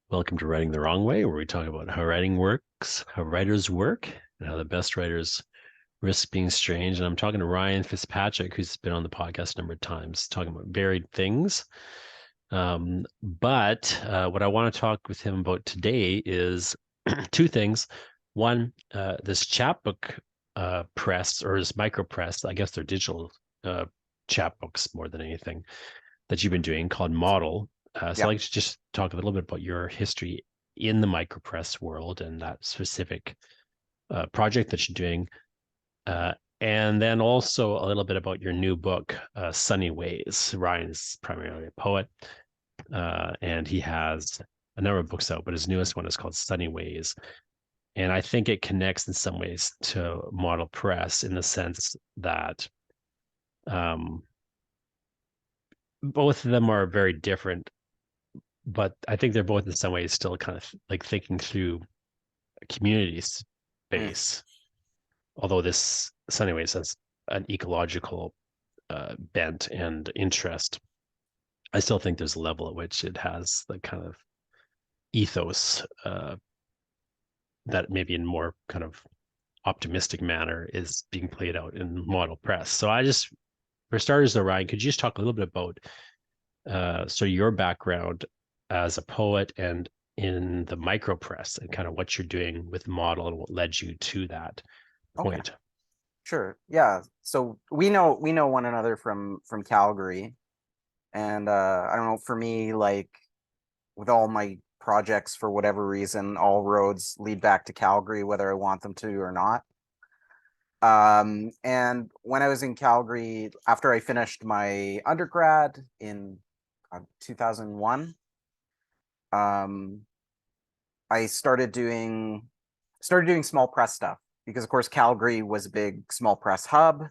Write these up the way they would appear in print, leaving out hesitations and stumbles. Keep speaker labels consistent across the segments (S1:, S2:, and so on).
S1: Welcome to Writing the Wrong Way, where we talk about how writing works, how writers work, and how the best writers risk being strange. And I'm talking to Ryan Fitzpatrick, who's been on the podcast a number of times, talking about varied things. But what I want to talk with him about today is two things. One, this chapbook press, or this micropress, I guess they're digital chapbooks more than anything, that you've been doing, called Model. So
S2: Yeah.
S1: I'd like to just talk a little bit about your history in the micropress world and that specific project that you're doing. And then also a little bit about your new book, Sunny Ways. Ryan's primarily a poet, and he has a number of books out, but his newest one is called Sunny Ways. And I think it connects in some ways to Model Press in the sense that both of them are very different, but I think they're both in some ways still kind of like thinking through a community
S2: Mm.
S1: space. Although this, so anyways, has an ecological bent and interest, I still think there's a level at which it has the kind of ethos that maybe in more kind of optimistic manner is being played out in Model Press. So I just, for starters, though, Ryan, could you just talk a little bit about so your background as a poet and in the micropress and kind of what you're doing with Model and what led you to that
S2: Okay.
S1: point?
S2: Sure. Yeah. So we know one another from Calgary, and I don't know. For me, like with all my projects, for whatever reason, all roads lead back to Calgary, whether I want them to or not. And when I was in Calgary, after I finished my undergrad in 2001, um, I started doing small press stuff because, of course, Calgary was a big small press hub.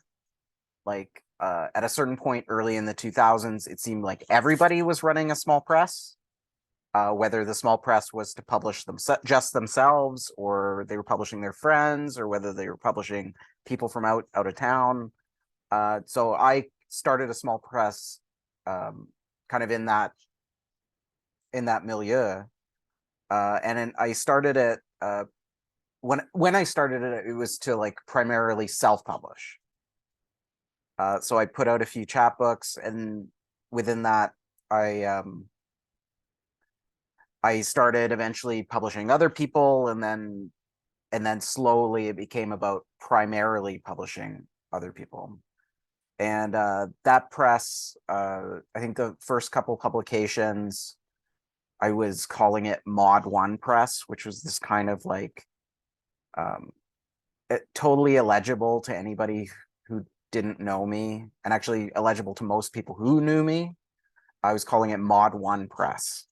S2: Like at a certain point early in the 2000s, it seemed like everybody was running a small press, whether the small press was to publish them just themselves, or they were publishing their friends, or whether they were publishing people from out of town. So I started a small press, kind of in that milieu, and then I started it. When I started it, it was to like primarily self-publish. So I put out a few chapbooks, and within that, I um, I started eventually publishing other people, and then slowly it became about primarily publishing other people. And that press, I think the first couple publications, I was calling it Mod One Press, which was this kind of like um, totally illegible to anybody who didn't know me, and actually illegible to most people who knew me. I was calling it Mod One Press,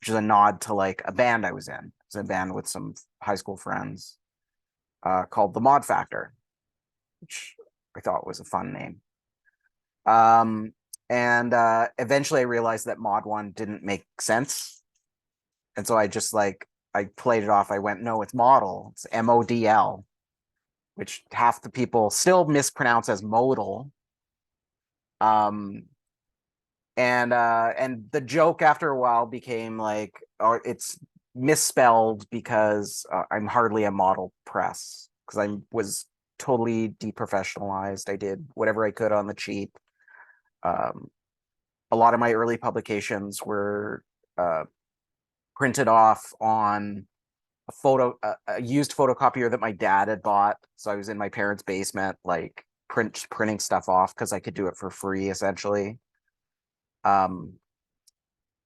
S2: which is a nod to like a band I was in. It was a band with some high school friends, called the Mod Factor, which I thought was a fun name. Um, and eventually I realized that Mod One didn't make sense. And so I played it off. I went, no, it's model. It's MODL, which half the people still mispronounce as modal. Um, and the joke after a while became like, or it's misspelled because I'm hardly a model press, because I was totally deprofessionalized. I did whatever I could on the cheap. Um, a lot of my early publications were uh, printed off on a used photocopier that my dad had bought. So I was in my parents' basement, like printing stuff off because I could do it for free, essentially. Um,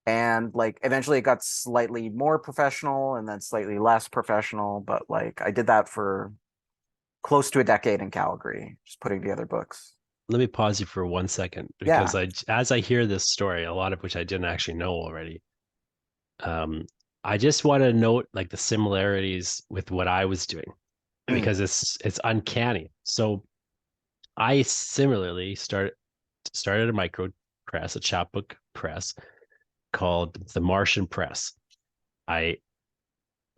S2: and like eventually it got slightly more professional and then slightly less professional, but like I did that for close to a decade in Calgary, just putting together books.
S1: Let me pause you for 1 second because
S2: Yeah.
S1: as I hear this story, a lot of which I didn't actually know already, um, I just want to note like the similarities with what I was doing
S2: Mm.
S1: because it's uncanny. So I similarly started a micro press, a chapbook press called the Martian Press. I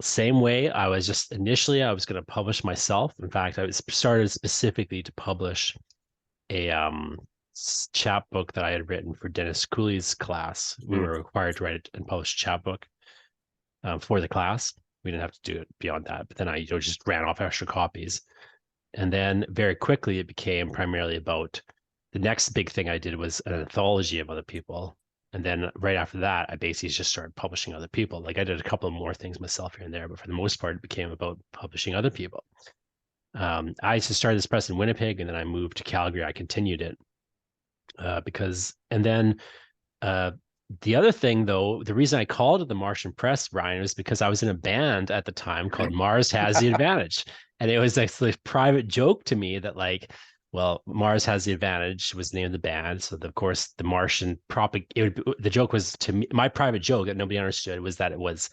S1: Same way I was just initially I was going to publish myself. In fact, I was started specifically to publish a chapbook that I had written for Dennis Cooley's class. We
S2: Mm.
S1: were required to write and publish a chapbook. for the class. We didn't have to do it beyond that, but then I just ran off extra copies. And then very quickly, it became primarily about the next big thing I did was an anthology of other people. And then right after that, I basically just started publishing other people. Like I did a couple of more things myself here and there, but for the most part, it became about publishing other people. I used to start this press in Winnipeg, and then I moved to Calgary. I continued it and then uh, the other thing, though, the reason I called it the Martian Press, Ryan, was because I was in a band at the time called Mars Has the Advantage. And it was actually a private joke to me that, like, well, Mars Has the Advantage was the name of the band. So, of course, the Martian the joke was to me, my private joke that nobody understood was that it was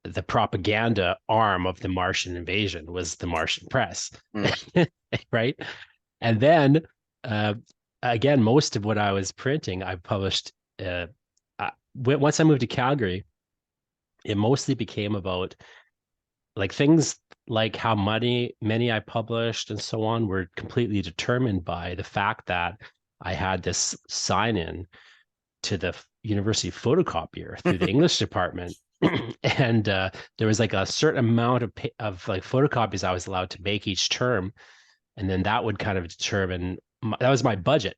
S1: the propaganda arm of the Martian invasion was the Martian Press. Right. And then, again, most of what I was printing, I published. Once I moved to Calgary, it mostly became about like things like how many I published and so on were completely determined by the fact that I had this sign in to the university photocopier through the English department. And there was like a certain amount of like photocopies I was allowed to make each term. And then that would kind of determine that was my budget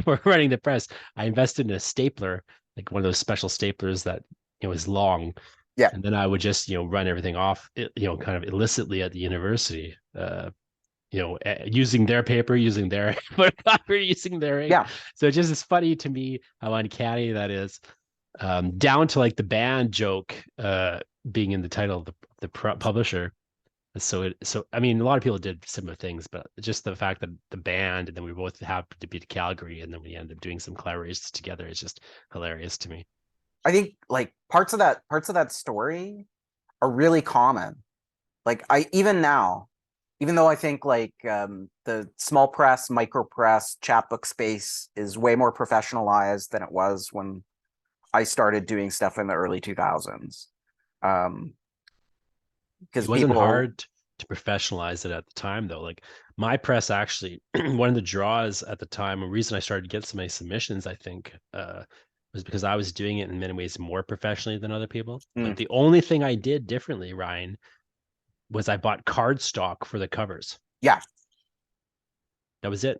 S1: for running the press. I invested in a stapler, like one of those special staplers that was long.
S2: Yeah.
S1: And then I would just, run everything off, kind of illicitly at the university, using their paper, using their photocopier, using their ink.
S2: Yeah.
S1: So it just is funny to me how uncanny that is. Down to like the band joke being in the title of the publisher. So I mean, a lot of people did similar things, but just the fact that the band and then we both happened to be to Calgary and then we ended up doing some collaborations together is just hilarious to me.
S2: I think like parts of that story are really common. Like even now, even though I think like the small press, micropress, chapbook space is way more professionalized than it was when I started doing stuff in the early 2000s.
S1: It wasn't hard to professionalize it at the time, though. Like my press actually, one of the draws at the time, a reason I started to get so many submissions, I think, was because I was doing it in many ways more professionally than other people. Like the only thing I did differently, Ryan, was I bought cardstock for the covers.
S2: Yeah.
S1: That was it.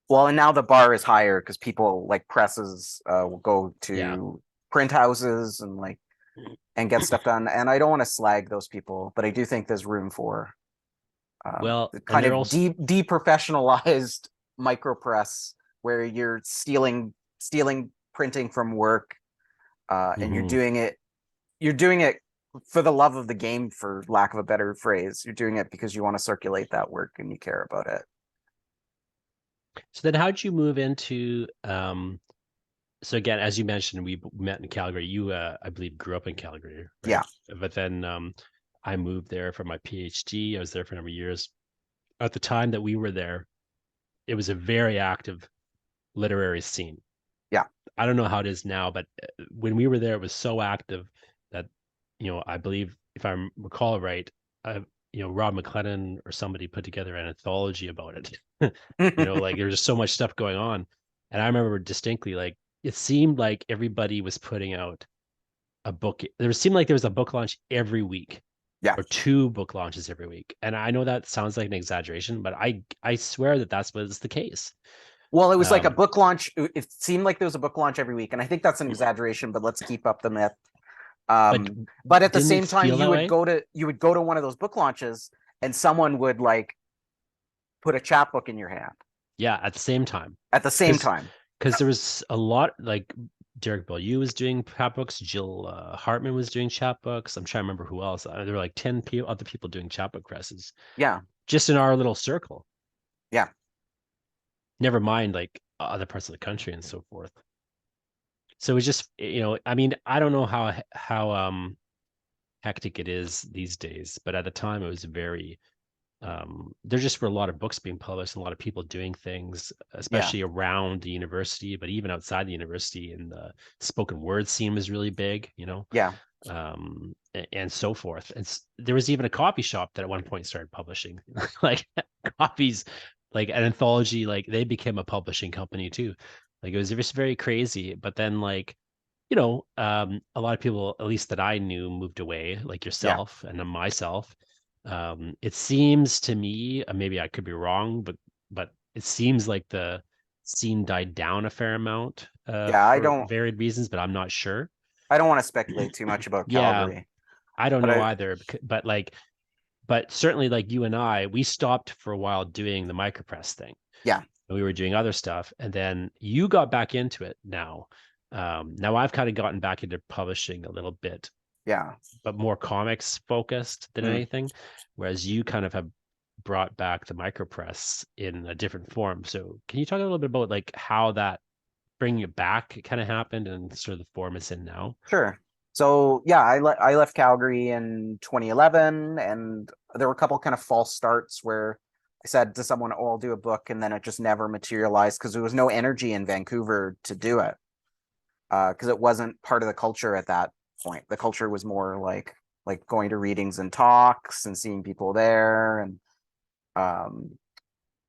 S2: Well, and now the bar is higher because people like presses will go to print houses and get stuff done. And I don't want to slag those people, but I do think there's room for kind of deprofessionalized micropress where you're stealing printing from work and you're doing it for the love of the game, for lack of a better phrase. You're doing it because you want to circulate that work and you care about it.
S1: So then how'd you move into so again, as you mentioned, we met in Calgary. You I believe grew up in Calgary, right?
S2: Yeah.
S1: But then I moved there for my PhD. I was there for a number of years. At the time that we were there, it was a very active literary scene.
S2: Yeah.
S1: I don't know how it is now, but when we were there, it was so active that, I believe, if I recall right, Rob McLennan or somebody put together an anthology about it. Like there was just so much stuff going on. And I remember distinctly, like, it seemed like everybody was putting out a book. There seemed like there was a book launch every week.
S2: Yeah.
S1: Or 2 book launches every week. And I know that sounds like an exaggeration, but I swear that was the case.
S2: Well, it was like a book launch. It seemed like there was a book launch every week. And I think that's an exaggeration, but let's keep up the myth. But at the same time, you would go to one of those book launches and someone would like put a chapbook in your hand.
S1: Yeah, at the same time. Because there was a lot, like Derek Bellew was doing chapbooks, Jill Hartman was doing chapbooks. I'm trying to remember who else. There were like 10 other people doing chapbook presses.
S2: Yeah.
S1: Just in our little circle.
S2: Yeah.
S1: Never mind like other parts of the country and so forth. So it's just, I mean, I don't know how hectic it is these days, but at the time it was very there just were a lot of books being published, a lot of people doing things, especially around the university, but even outside the university, and the spoken word scene was really big,
S2: Yeah.
S1: And so forth. And there was even a coffee shop that at one point started publishing like copies, like an anthology, like they became a publishing company too. Like it was just very crazy. But then like a lot of people, at least that I knew, moved away, like
S2: Yeah.
S1: yourself and myself. It seems to me, maybe I could be wrong, but it seems like the scene died down a fair amount
S2: Yeah,
S1: for varied reasons, but I'm not sure.
S2: I don't want to speculate too much about
S1: Yeah,
S2: Calgary,
S1: I don't
S2: but
S1: know either, but like, but certainly like you and I, we stopped for a while doing the micropress thing.
S2: yeah.
S1: We were doing other stuff, and then you got back into it now. Now I've kind of gotten back into publishing a little bit,
S2: Yeah.
S1: but more comics focused than
S2: Mm,
S1: anything, whereas you kind of have brought back the micropress in a different form. So can you talk a little bit about like how that bringing it back kind of happened and sort of the form it's in now?
S2: sure. So yeah, I left Calgary in 2011, and there were a couple kind of false starts where I said to someone, "Oh, I'll do a book," and then it just never materialized because there was no energy in Vancouver to do it, because it wasn't part of the culture at that point. The culture was more like going to readings and talks and seeing people there, and um,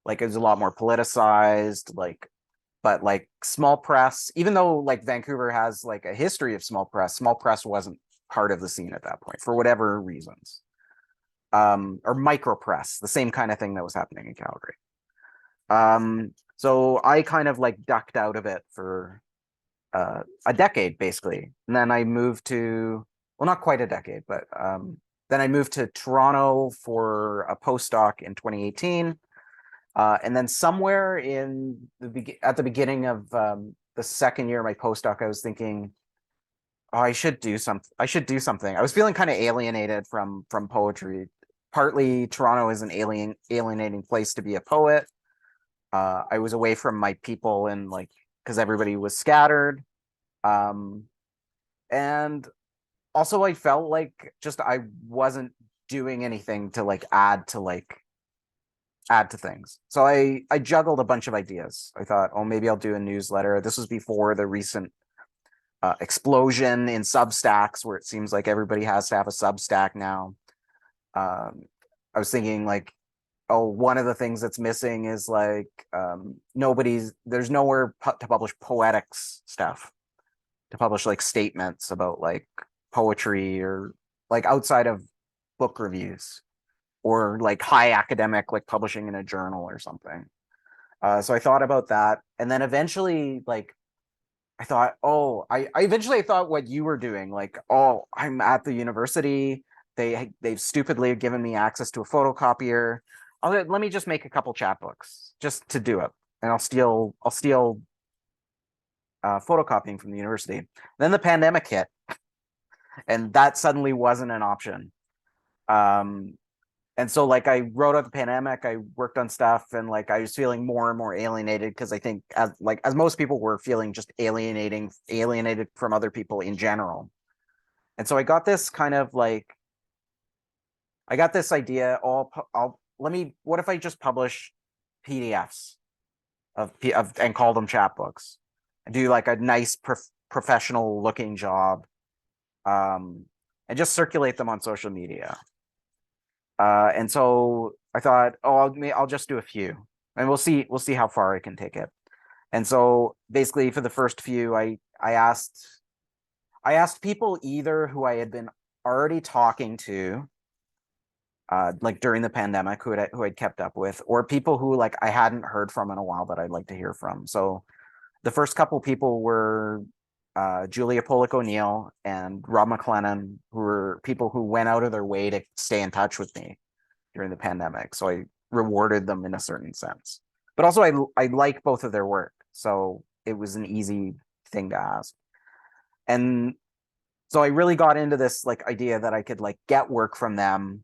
S2: like it was a lot more politicized. But like small press, even though like Vancouver has like a history of small press wasn't part of the scene at that point for whatever reasons. Or micropress, the same kind of thing that was happening in Calgary. So I kind of like ducked out of it for a decade basically, and then I moved to, well, not quite a decade, but then I moved to Toronto for a postdoc in 2018. And then somewhere in at the beginning of the second year of my postdoc, I was thinking, oh, I should do something. I should do something. I was feeling kind of alienated from poetry. Partly, Toronto is an alienating place to be a poet. I was away from my people and like because everybody was scattered. Um, and also, I felt like just I wasn't doing anything to like add to things. So I juggled a bunch of ideas. I thought, oh, maybe I'll do a newsletter. This was before the recent explosion in Substacks, where it seems like everybody has to have a Substack now. I was thinking like, oh, one of the things that's missing is like there's nowhere to publish Poetics stuff, to publish like statements about like poetry or like outside of book reviews or like high academic like publishing in a journal or something. So I thought about that, and then eventually, like, I thought, oh, I eventually thought what you were doing, like, oh, I'm at the university. They've stupidly given me access to a photocopier. Let me just make a couple chapbooks just to do it, and I'll steal photocopying from the university. Then the pandemic hit, and that suddenly wasn't an option. Um, and so like I wrote out the pandemic, I worked on stuff, and like I was feeling more and more alienated because I think as most people were feeling just alienated from other people in general. And so I got this kind of like I got this idea. I'll let me. What if I just publish PDFs of and call them chapbooks and do like a nice professional looking job, um, and just circulate them on social media. And so I thought, oh, I'll just do a few, and we'll see how far I can take it. And so basically, for the first few, I asked people either who I had been already talking to, like during the pandemic, who I'd kept up with, or people who like I hadn't heard from in a while that I'd like to hear from. So the first couple people were Julia Pollock O'Neill and Rob McLennan, who were people who went out of their way to stay in touch with me during the pandemic. So I rewarded them in a certain sense. But also I like both of their work. So it was an easy thing to ask. And so I really got into this like idea that I could like get work from them,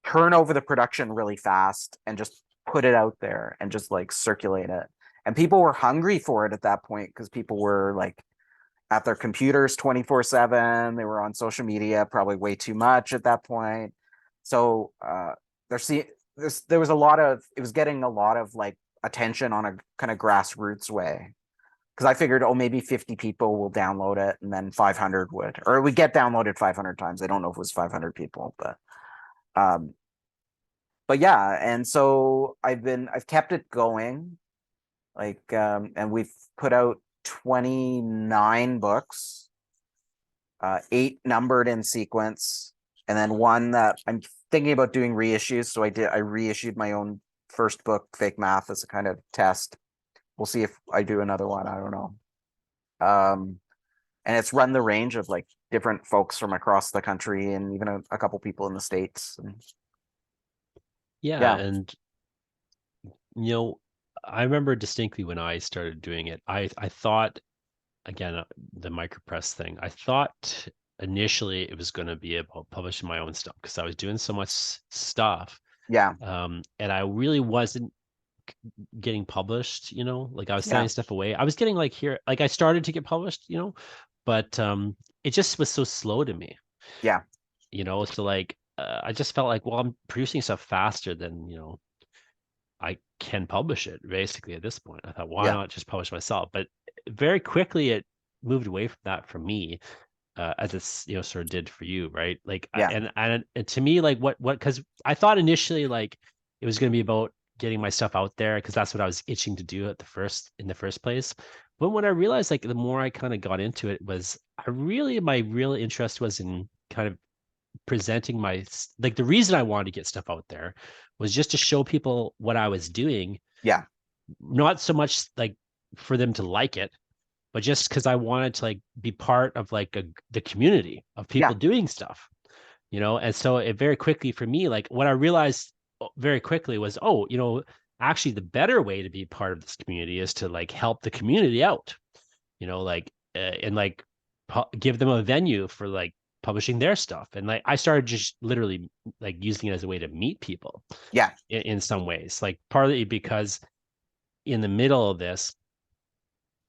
S2: turn over the production really fast, and just put it out there and just like circulate it. And people were hungry for it at that point because people were like at their computers 24/7. They were on social media probably way too much at that point. So there was a lot of, it was getting a lot of like attention on a kind of grassroots way. Because I figured, oh, maybe 50 people will download it, and then 500 would, or it would get downloaded 500 times. I don't know if it was 500 people, um, but yeah. And so I've kept it going, like, and we've put out 29 books, 8 numbered in sequence, and then one that I'm thinking about doing reissues. So I reissued my own first book, Fake Math, as a kind of test. We'll see if I do another one. I don't know. And it's run the range of like different folks from across the country and even a couple people in the States. And
S1: Yeah,
S2: yeah,
S1: and I remember distinctly when I started doing it, I thought, again, the Micropress thing, I thought initially it was going to be about publishing my own stuff because I was doing so much stuff.
S2: yeah,
S1: And I really wasn't getting published, like I was
S2: yeah,
S1: signing stuff away. I was getting like I started to get published, but it just was so slow to me,
S2: yeah,
S1: so like I just felt like, well, I'm producing stuff faster than, I can publish it basically at this point. I thought, why
S2: yeah,
S1: not just publish myself? But very quickly it moved away from that for me, as it's, sort of did for you, right? Like,
S2: yeah,
S1: and to me, like because I thought initially like it was going to be about getting my stuff out there because that's what I was itching to do in the first place. But when I realized, like, the more I kind of got into it, my real interest was in kind of presenting like the reason I wanted to get stuff out there was just to show people what I was doing,
S2: yeah,
S1: not so much like for them to like it, but just because I wanted to like be part of like the community of people
S2: yeah,
S1: doing stuff, And so it very quickly for me, like what I realized very quickly was, oh, actually the better way to be part of this community is to like help the community out, like and like give them a venue for like publishing their stuff. And like I started just literally like using it as a way to meet people
S2: yeah,
S1: in some ways, like partly because in the middle of this,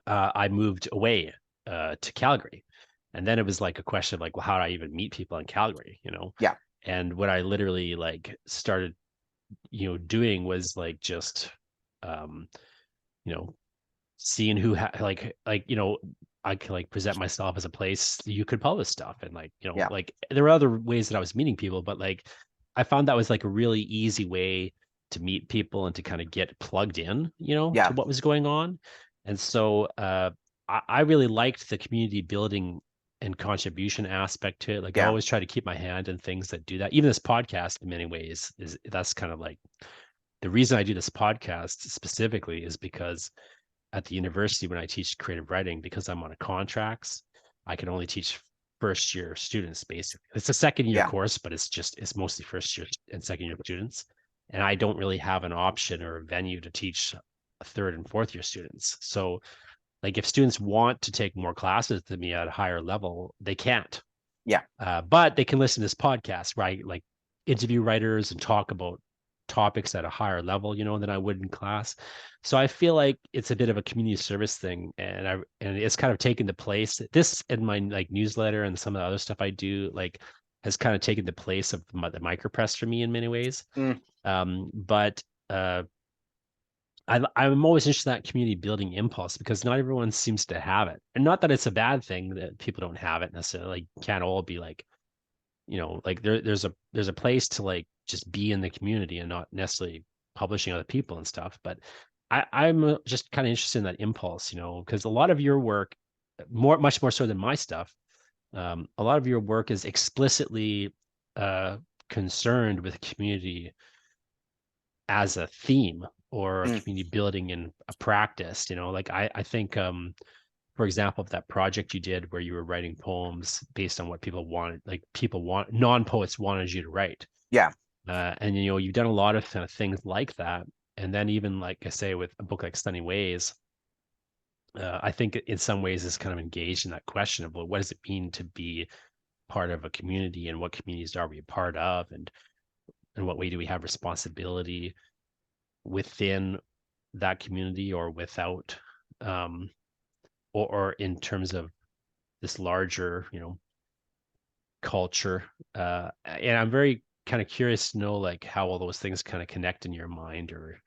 S1: I moved away to Calgary. And then it was like a question of like, well, how do I even meet people in Calgary,
S2: yeah,
S1: And what I literally like started, doing was like just, um, you know, seeing who like, I could like present myself as a place you could publish stuff. And like,
S2: yeah,
S1: like there were other ways that I was meeting people, but like I found that was like a really easy way to meet people and to kind of get plugged in, to
S2: yeah,
S1: what was going on. And so I really liked the community building and contribution aspect to it. Like I
S2: yeah,
S1: always try to keep my hand in things that do that. Even this podcast in many ways that's kind of like the reason I do this podcast specifically is because at the university when I teach creative writing, because I'm on a contracts, I can only teach first year students basically. It's a second year
S2: yeah,
S1: course, but it's mostly first year and second year students. And I don't really have an option or a venue to teach third and fourth year students. So like if students want to take more classes than me at a higher level, they can't.
S2: yeah,
S1: But they can listen to this podcast, right? Like interview writers and talk about topics at a higher level, than I would in class. So I feel like it's a bit of a community service thing, and it's kind of taken the place. This in my like newsletter and some of the other stuff I do, like has kind of taken the place of the Micropress for me in many ways.
S2: mm,
S1: But I'm always interested in that community building impulse because not everyone seems to have it, and not that it's a bad thing that people don't have it necessarily. Like, can't all be like, like there's a place to like just be in the community and not necessarily publishing other people and stuff. But I'm just kind of interested in that impulse, because a lot of your work, much more so than my stuff, a lot of your work is explicitly uh, concerned with community as a theme or a
S2: mm,
S1: community building in a practice. Like I think for example, of that project you did where you were writing poems based on what people wanted, like non-poets wanted you to write.
S2: yeah,
S1: And you've done a lot of kind of things like that. And then even like I say with a book like Stunning Ways, I think in some ways is kind of engaged in that question of, well, what does it mean to be part of a community and what communities are we a part of, and in what way do we have responsibility within that community or without, um, or in terms of this larger, culture. And I'm very kind of curious to know like how all those things kind of connect in your mind or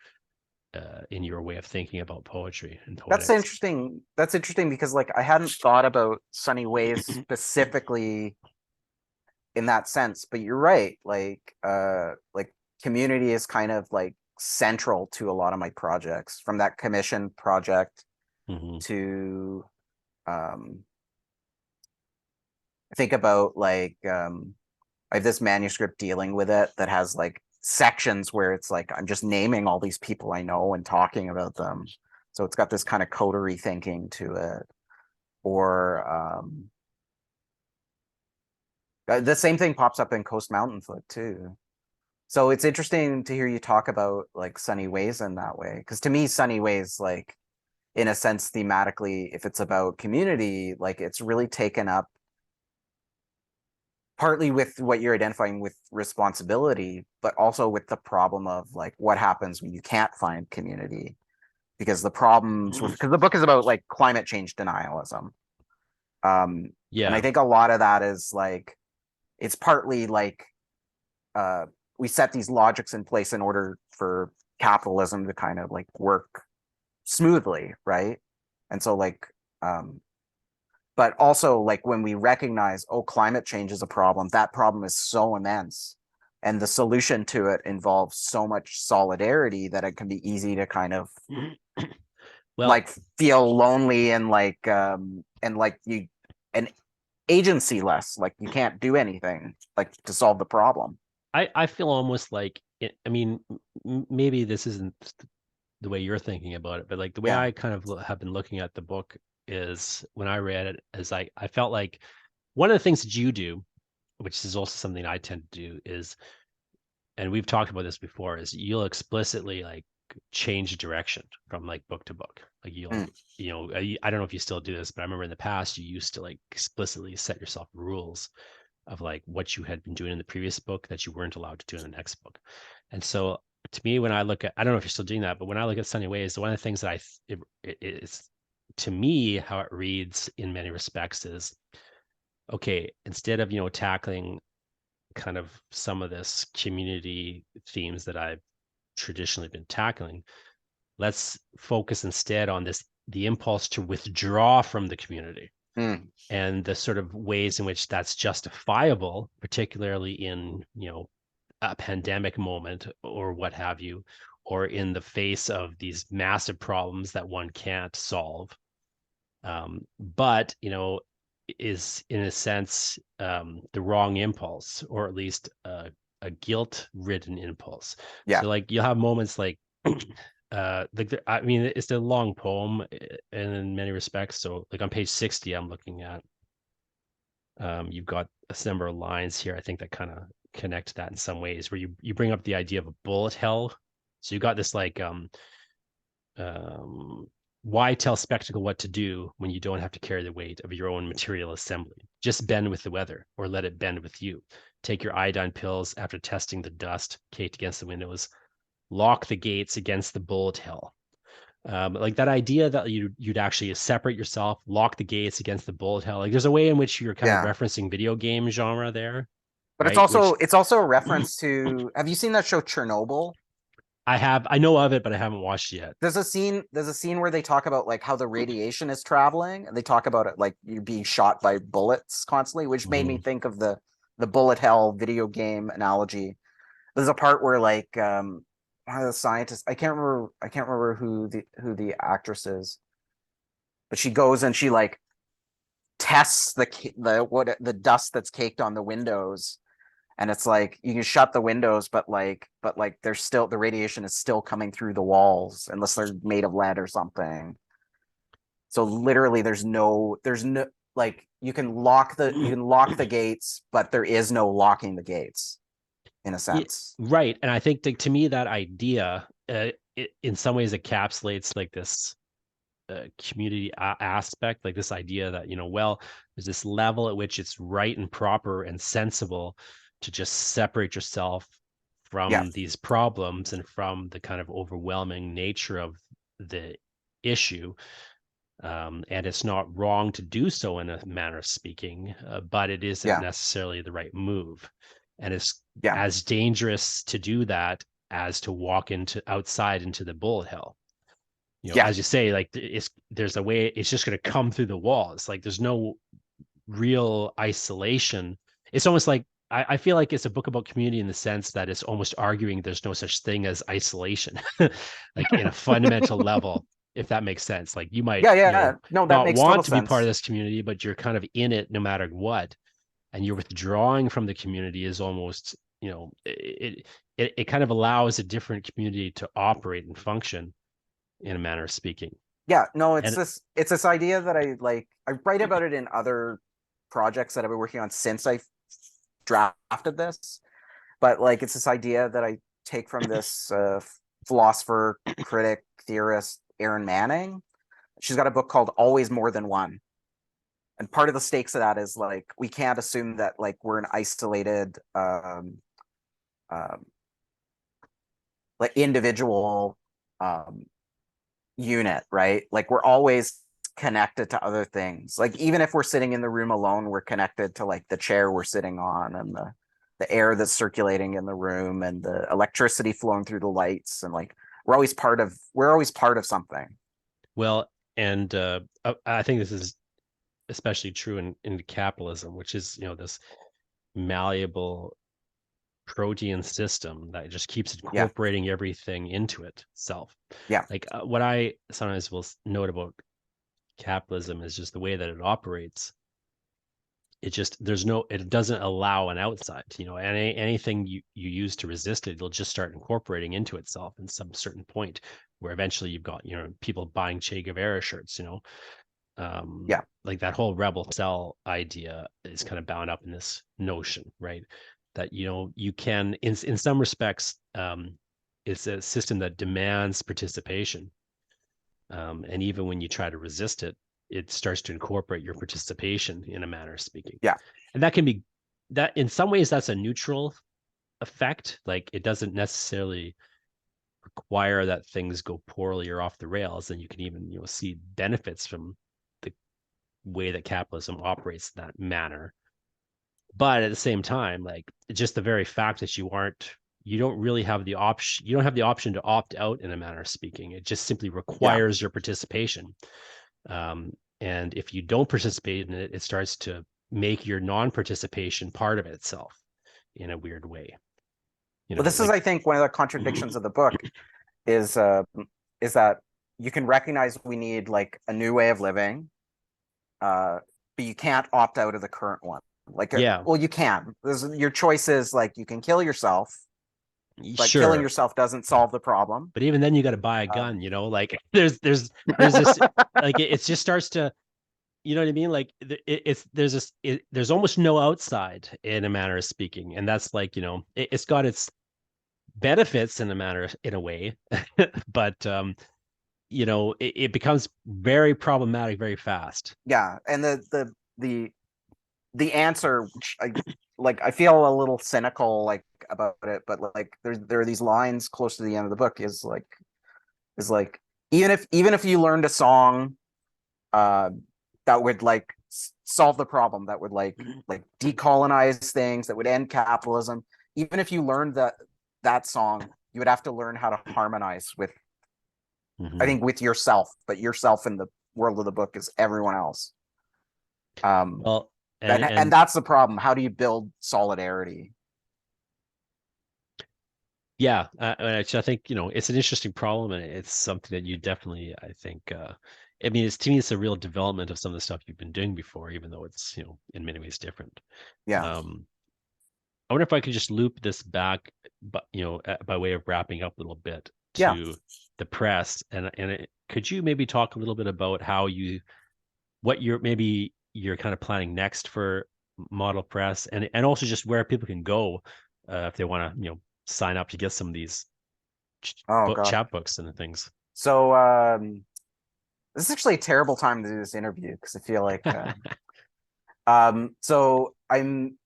S1: in your way of thinking about poetry and
S2: that's
S1: poetics.
S2: interesting. That's interesting because like I hadn't thought about Sunny Ways specifically in that sense, but you're right. Like community is kind of like central to a lot of my projects, from that commission project
S1: Hmm.
S2: to um, think about like I have this manuscript dealing with it that has like sections where it's like I'm just naming all these people I know and talking about them. So it's got this kind of coterie thinking to it. Or the same thing pops up in Coast Mountain Foot too. So it's interesting to hear you talk about like Sunny Ways in that way. Because to me, Sunny Ways, like in a sense, thematically, if it's about community, like it's really taken up partly with what you're identifying with responsibility, but also with the problem of like what happens when you can't find community. Because the problems with, because the book is about like climate change denialism. And I
S1: Yeah.
S2: think a lot of that is like, it's partly like uh, we set these logics in place in order for capitalism to kind of like work smoothly, right? And so like but also like when we recognize, oh, climate change is a problem, that problem is so immense and the solution to it involves so much solidarity that it can be easy to kind of
S1: Well,
S2: like feel lonely and like you and agency less, like you can't do anything like to solve the problem.
S1: I feel almost like I mean, maybe this isn't the way you're thinking about it, but like the way
S2: Yeah.
S1: I kind of have been looking at the book is when I read it, is I felt like one of the things that you do, which is also something I tend to do, is, and we've talked about this before, is you'll explicitly like change direction from like book to book. Like
S2: Mm,
S1: I don't know if you still do this, but I remember in the past you used to like explicitly set yourself rules of like what you had been doing in the previous book that you weren't allowed to do in the next book. And so to me, when I look at, I don't know if you're still doing that, but when I look at Sunny Ways, one of the things that it's to me, how it reads in many respects is, okay, instead of, tackling kind of some of this community themes that I've traditionally been tackling, let's focus instead on the impulse to withdraw from the community
S2: mm,
S1: and the sort of ways in which that's justifiable, particularly in, a pandemic moment or what have you, or in the face of these massive problems that one can't solve. But, is in a sense the wrong impulse, or at least a guilt-ridden impulse.
S2: yeah.
S1: So like you'll have moments like I mean, it's a long poem in many respects. So like on page 60, I'm looking at, you've got a number of lines here, I think, that kind of connect that in some ways, where you bring up the idea of a bullet hell. So you got this like um, why tell spectacle what to do when you don't have to carry the weight of your own material assembly? Just bend with the weather, or let it bend with you. Take your iodine pills after testing the dust caked against the windows. Lock the gates against the bullet hell. Like that idea that you'd actually separate yourself, lock the gates against the bullet hell. Like there's a way in which you're kind of
S2: Yeah.
S1: referencing video game genre there,
S2: But
S1: right? Which
S2: it's also a reference to, have you seen that show Chernobyl?
S1: I know of it, but I haven't watched it yet.
S2: There's a scene where they talk about like how the radiation is traveling and they talk about it like you being shot by bullets constantly, which made me
S1: Mhm.
S2: think of the bullet hell video game analogy. There's a part where like one of the scientists, I can't remember who the actress is, but she goes and she like tests the dust that's caked on the windows, and it's like you can shut the windows but like there's still the radiation is still coming through the walls unless they're made of lead or something. So literally there's no like you can lock the gates but there is no locking the gates in a
S1: Yeah,
S2: sense.
S1: right. And I think to me that idea, in some ways encapsulates like this community aspect, like this idea that, well, there's this level at which it's right and proper and sensible to just separate yourself
S2: Yeah.
S1: from these problems and from the kind of overwhelming nature of the issue. And it's not wrong to do so in a manner of speaking, but it isn't
S2: Yeah.
S1: necessarily the right move. And it's
S2: Yeah.
S1: as dangerous to do that as to walk into outside into the bullet hell.
S2: Yeah.
S1: As you say, like there's a way it's just going to come through the walls. Like there's no real isolation. It's almost like I feel like it's a book about community in the sense that it's almost arguing there's no such thing as isolation, like in a fundamental level. if that makes sense. Like you might,
S2: Yeah, yeah. No, that
S1: not
S2: makes total
S1: want to be part of
S2: sense.
S1: this community, but you're kind of in it no matter what. And you're withdrawing from the community is almost, it kind of allows a different community to operate and function in a manner of speaking.
S2: Yeah, no,
S1: And
S2: it's this idea that I like. I write about it in other projects that I've been working on since I drafted this, but like it's this idea that I take from this philosopher, critic, theorist, Erin Manning. She's got a book called Always More Than One. And part of the stakes of that is like we can't assume that like we're an isolated um, like individual um, unit, right? Like we're always connected to other things. Like even if we're sitting in the room alone, we're connected to like the chair we're sitting on and the air that's circulating in the room and the electricity flowing through the lights, and like we're always part of something.
S1: well, and I think this is especially true in capitalism, which is, this malleable protean system that just keeps
S2: Yeah,
S1: incorporating everything into itself.
S2: yeah,
S1: Like what I sometimes will note about capitalism is just the way that it operates. It doesn't allow an outside, anything you use to resist it, it'll just start incorporating into itself in some certain point where eventually you've got, people buying Che Guevara shirts,
S2: yeah.
S1: like that whole rebel cell idea is kind of bound up in this notion, right? That, you can, in some respects, it's a system that demands participation. And even when you try to resist it, it starts to incorporate your participation in a manner of speaking.
S2: Yeah.
S1: And that can be that in some ways that's a neutral effect. Like it doesn't necessarily require that things go poorly or off the rails. And you can even, see benefits from the way that capitalism operates in that manner. But at the same time, like just the very fact that you don't really have the option, you don't have the option to opt out in a manner of speaking. It just simply
S2: Yeah.
S1: requires your participation. And if you don't participate in it, it starts to make your non-participation part of itself in a weird way.
S2: Well, this is,
S1: Like
S2: I think, one of the contradictions of the book is that you can recognize we need like a new way of living, but you can't opt out of the current one. Like,
S1: yeah,
S2: well, you can. Your choice is like you can kill yourself, but killing
S1: sure.
S2: yourself doesn't solve the problem.
S1: But even then you got to buy a
S2: Uh,
S1: gun, like there's this, like it just starts to, you know what I mean? Like it's there's this there's almost no outside in a manner of speaking, and that's like, it's got its benefits in a way, but it becomes very problematic very fast.
S2: yeah, and the answer, which I feel a little cynical like about it, but like there are these lines close to the end of the book is like even if you learned a song uh that would like solve the problem, that would like decolonize things, that would end capitalism, even if you learned that song, you would have to learn how to harmonize with, I
S1: Mm-hmm.
S2: think, with yourself, but yourself in the world of the book is everyone else. um
S1: Well,
S2: and
S1: and
S2: that's the problem. How do you build solidarity?
S1: yeah, I think, it's an interesting problem, and it's something that you definitely, I think, I mean, to me, it's a real development of some of the stuff you've been doing before, even though it's, in many ways different.
S2: Yeah,
S1: Um, I wonder if I could just loop this back, but by way of wrapping up a little bit
S2: yeah,
S1: to the press, could you maybe talk a little bit about what you're kind of planning next for Model Press, and also just where people can go if they want to, sign up to get some of these
S2: oh god.
S1: chapbooks and things.
S2: So this is actually a terrible time to do this interview because I feel like so I'm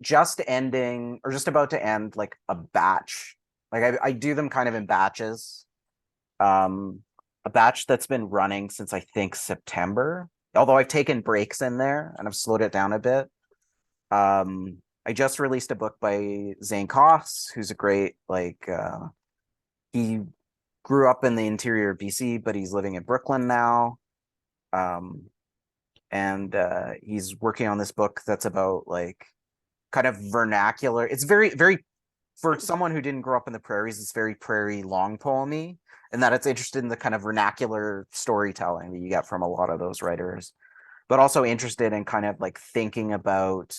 S2: just ending or just about to end like a batch. Like I do them kind of in batches. Um, a batch that's been running since I think September, although I've taken breaks in there and I've slowed it down a bit. I just released a book by Zane Koss, who's a great he grew up in the interior of BC, but he's living in Brooklyn now. Um, and he's working on this book that's about like kind of vernacular. It's very, very, for someone who didn't grow up in the prairies, it's very prairie long poemy. and that it's interested in the kind of vernacular storytelling that you get from a lot of those writers, but also interested in kind of like thinking about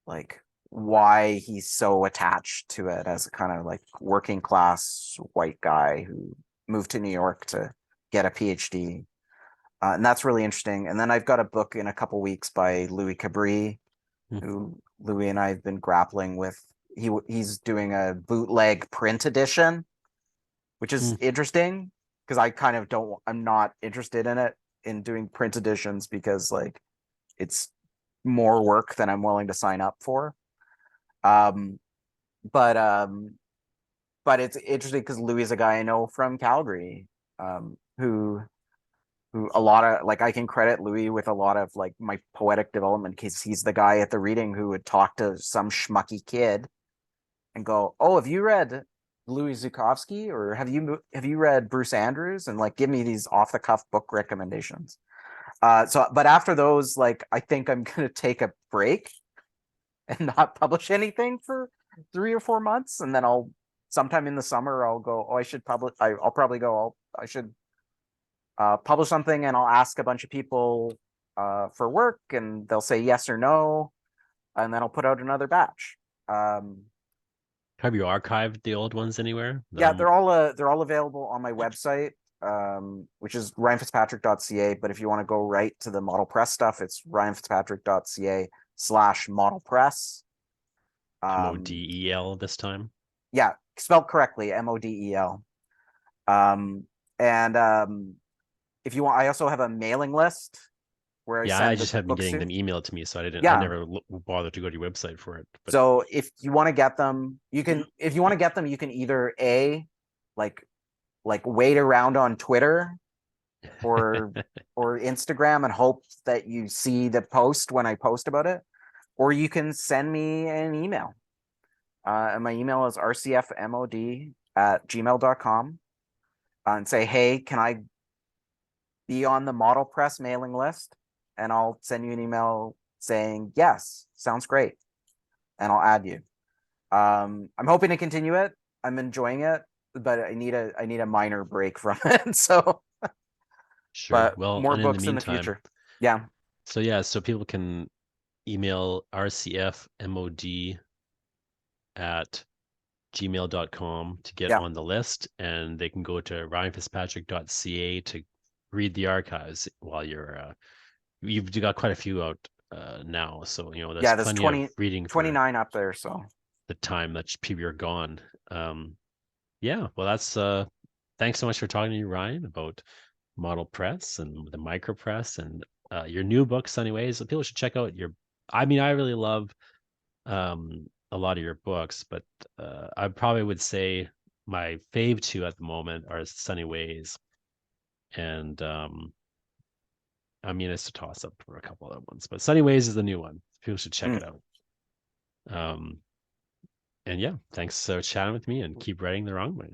S2: like why he's so attached to it as a kind of like working class white guy who moved to New York to get a PhD. And that's really interesting. And then I've got a book in a couple weeks by Louis Cabri,
S1: Mm.
S2: who Louis and I have been grappling with. He's doing a bootleg print edition, which is
S1: Mm.
S2: interesting because I kind of don't. I'm not interested in it in doing print editions because like it's more work than I'm willing to sign up for. Um, but um, but it's interesting because Louis is a guy I know from Calgary, who a lot of like I can credit Louis with a lot of like my poetic development because he's the guy at the reading who would talk to some schmucky kid and go, "Oh, have you read Louis Zukowski or have you read Bruce Andrews?" and like give me these off the cuff book recommendations. But after those, like I think I'm gonna take a break and not publish anything for 3 or 4 months, and then I'll sometime in the summer I'll go. Oh, I should publish. I'll probably go. I should publish something, and I'll ask a bunch of people for work, and they'll say yes or no, and then I'll put out another batch. Um,
S1: Have you archived the old ones anywhere?
S2: yeah, they're all available on my website, which is ryanfitzpatrick.ca. But if you want to go right to the model press stuff, it's ryanfitzpatrick.ca/model press.
S1: Model this time.
S2: Yeah, spelled correctly, Model. Um, and if you want, I also have a mailing list where I
S1: Yeah, I
S2: send the
S1: just have been
S2: books
S1: getting
S2: to.
S1: them emailed to me, so I
S2: Yeah.
S1: never bothered to go to your website for it. But
S2: So if you want to get them, you can. If you want to get them, you can either like wait around on Twitter or Instagram and hope that you see the post when I post about it, or you can send me an email. And my email is rcfmod@gmail.com, and say, hey, can I be on the Model Press mailing list? And I'll send you an email saying, yes, sounds great. And I'll add you. I'm hoping to continue it. I'm enjoying it, but I need a minor break from it. So,
S1: sure.
S2: but
S1: Well,
S2: more
S1: and in the
S2: books in the
S1: meantime,
S2: future. Yeah.
S1: so yeah, so people can email rcfmod at gmail.com to get
S2: Yeah.
S1: on the list, and they can go to ryanfitzpatrick.ca to read the archives while you've got quite a few out now, so there's
S2: Yeah. There's
S1: plenty of
S2: 20,
S1: reading for
S2: 29 up there. So,
S1: the time that people are gone. Yeah, well, that's thanks so much for talking to you, Ryan, about model press and the micropress and your new book, Sunny Ways. So people should check out your. I mean, I really love a lot of your books, but I probably would say my fave two at the moment are Sunny Ways, and I mean it's a toss up for a couple other ones, but Sunny Ways is the new one. People should check it
S2: mm,
S1: out. And yeah, thanks for chatting with me, and keep writing the wrong way.